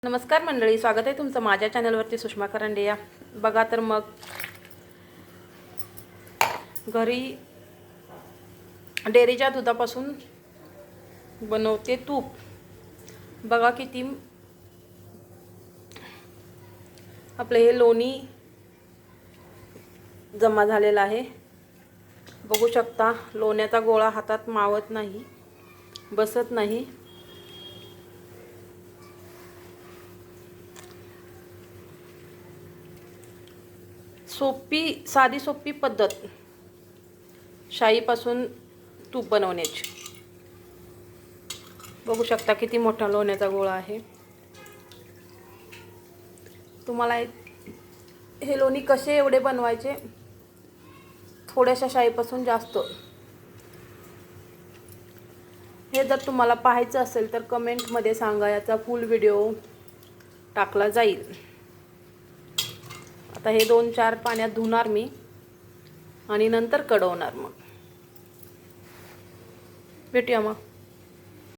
नमस्कार मंडळी, स्वागत आहे तुमचं माझ्या चॅनलवरती सुषमा करंडे या. बघा तर मग घरी डेअरीच्या दुधापासून बनवते तूप. बघा किती आपलं हे लोणी जमा झालेला आहे. बघू शकता, लोण्याचा गोळा हातात मावत नाही, बसत नाही. साधी सोपी पद्धत शाईपासून तूप बनवण्याची. बघू शकता किती मोठा लोण्याचा गोळा आहे. तुम्हाला हे लोणी कसे एवढे बनवायचे, थोड्याशा शाईपासून जास्त, हे जर तुम्हाला पाहायचं असेल तर कमेंटमध्ये सांगा, याचा फुल व्हिडिओ टाकला जाईल. आता हे 2-4 पाण्यात धुणार मी आणि नंतर कडवणार. मग भेटूया मग.